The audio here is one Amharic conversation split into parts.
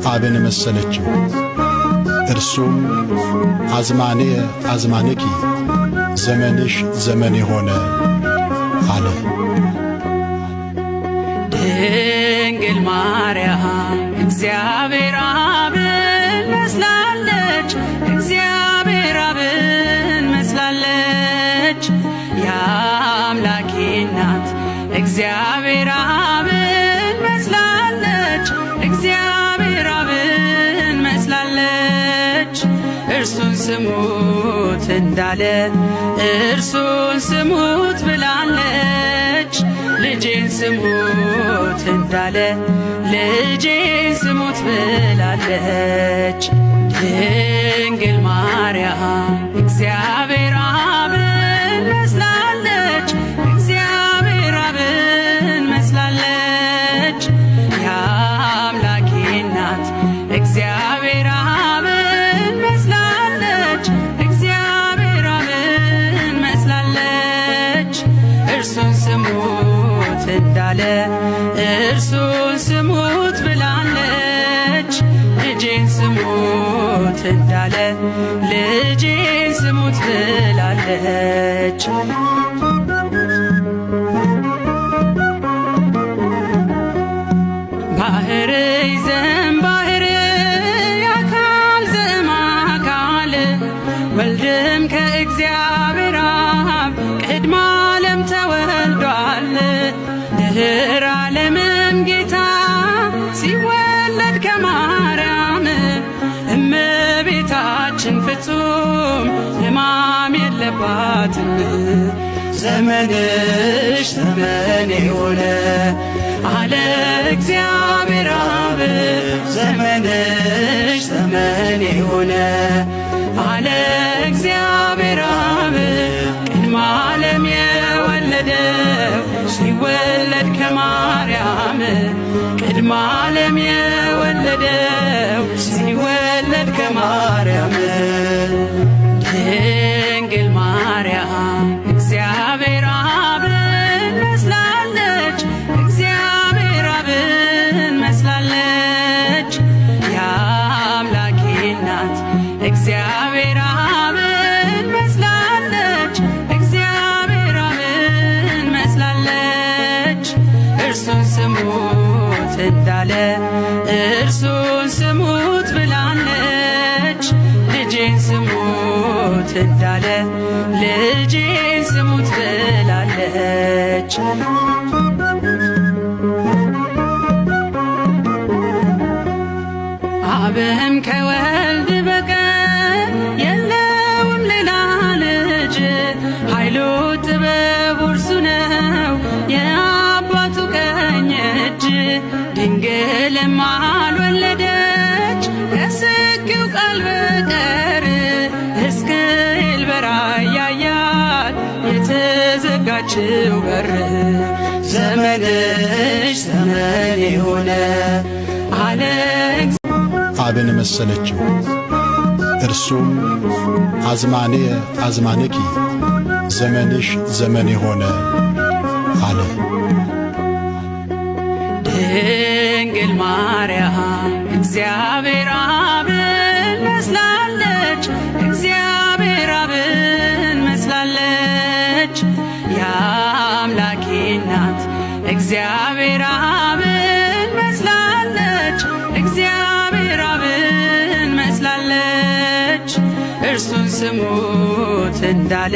አብን መሰለችው። እርሱም አዝማኔ አዝማንኪ ዘመንሽ ዘመኔ ሆነ አለ። ድንግል ማርያም እግዚአብሔር አብን መስላለች፣ እግዚአብሔር አብን መስላለች። የአምላኬ እናት እግዚአብሔር አብን መስላለች፣ እግዚአብሔር አብን መስላለች። እርሱን ስሙት እንዳለ እርሱን ስሙት ብላለች። ልጄን ስሙት እንዳለ ልጄን ስሙት ብላለች። ድንግል ማርያም እግዚአብሔር አብን መስላለች፣ እግዚአብሔር አብን መስላለች። የአምላኬ እናት እግዚአብሔር አብን መስላለች፣ እግዚአብሔር አብን መስላለች። እርሱን ስሙት እንዳለ እርሱን ስሙት ብላለች። ልጄን ስሙት እንዳለ ልጄን ስሙት ብላለች። ባህር ይዘን ባህር አካል ዘእምአካል ወልድም ከእግዚአብሔር አብ ቅድመ ዓለም ተወልዷል። ድኅረ ዓለምም ጌታ ሲወለድ ከማርያም እመቤታችን ፍጹም ሕማም የለባትም። ዘመንሽ ዘመኔ ሆነ አለ እግዚአብሔር አብ። ዘመንሽ ዘመኔ ሆነ አለ እግዚአብሔር አብ። ቅድመ ዓለም የወለደው ሲወለድ ከማርያም ቅድመ ዓለም የወለደው ሲወለድ ከማርያም። ድንግል ማርያም እግዚአብሔር አብን መስላለች፣ እግዚአብሔር አብን መስላለች። የአምላኬ እናት እግዚአብሔር አብን መስላለች፣ እግዚአብሔር አብን መስላለች። እርሱን ስሙት እንዳለ እርሱን ስሙት ብላለች። ልጄን ስሙት እንዳለ ልጄን ስሙት ብላለች። አብም ከወልድ በቀር የለውም ሌላ ልጅ። ኃይሉ ጥበቡ እርሱ ነው የአባቱ ቀኝ እጅ። ድንግልም አልወለደች ከስጊው ቃል በቀር። ሕዝቅኤል በራእይ ያያት የተዘጋችው በር። ዘመንሽ ዘመኔ ሆነ አለ አብን መሰለችው። እርሱም አዝማኔ አዝማንኪ ዘመንሽ ዘመኔ ሆነ አለ። ድንግል ማርያም እግዚአብሔር አብን መስላለች፣ እግዚአብሔር አብን መስላለች። የአምላኬ እናት እግዚአብሔር አብን መስላለች፣ እግዚአብሔር አብን መስላለች። እርሱን ስሙት እንዳለ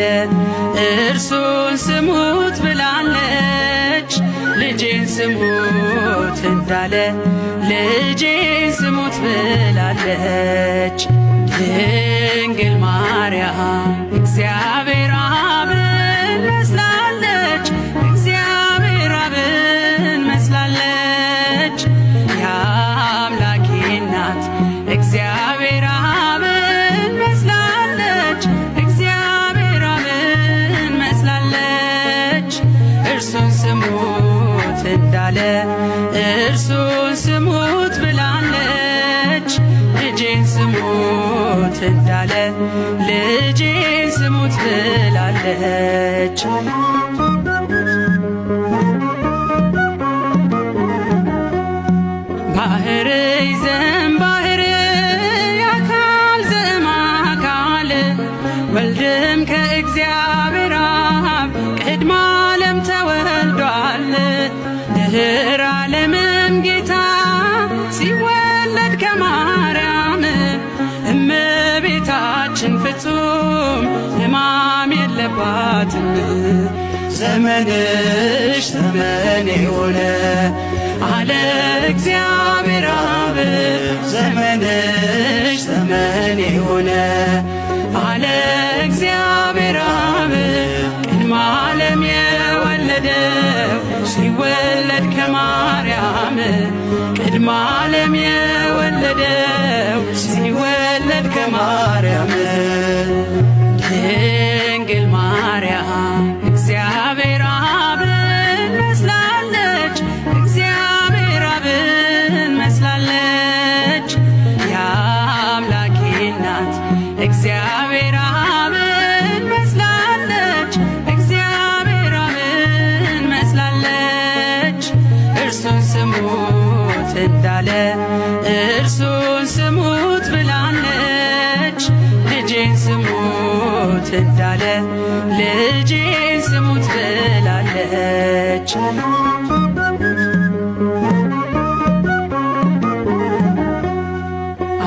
እርሱን ስሙት ብላለች። ልጄን ስሙት እንዳለ ልጄን ስሙት ብላለች። ድንግል ማርያም እግዚአብሔር አብን መስላለች፣ እግዚአብሔር አብን መስላለች። የአምላኬ እናት እግዚአብሔር አብን መስላለች፣ እግዚአብሔር አብን መስላለች። እርሱን ስሙት እንዳለ እርሱን ስሙት ብላለች። ልጄን ስሙት እንዳለ ልጄን ስሙት ብላለች። ባህር ይዘን የላትም። ዘመንሽ ዘመን የሆነ አለ እግዚአብሔር አብ። ዘመንሽ ዘመን የሆነ አለ እግዚአብሔር አብ። ቅድመ ዓለም የወለደው ሲወለድ ከማርያም ቅድመ ዓለም የወለደው ሲወለድ ከማርያም ድንግል ማርያም እግዚአብሔር አብን መስላለች። እግዚአብሔር አብን መስላለች። የአምላኬ እናት እግዚአብሔር አብን መስላለች። እግዚአብሔር አብን መስላለች። እርሱን ስሙት እንዳለ እርሱን ስሙት ብላለች። ልጄን ስሙት እንዳለ ልጄን ስሙት ብላለች።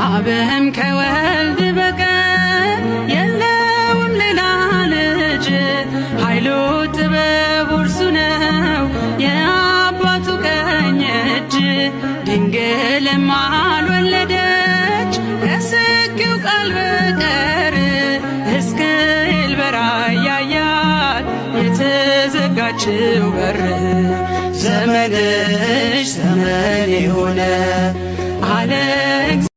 አብም ከወልድ በቀር የለውም ሌላ ልጅ። ኃይሉ ጥበቡ እርሱ ነው የአባቱ ቀኝ እጅ። ድንግልም አልወለደች ከስቂው ቃል በቀር። ሕዝቅኤል በራእይ ያያት የተዘጋችው በር። ዘመንሽ ዘመን የሆነ አለ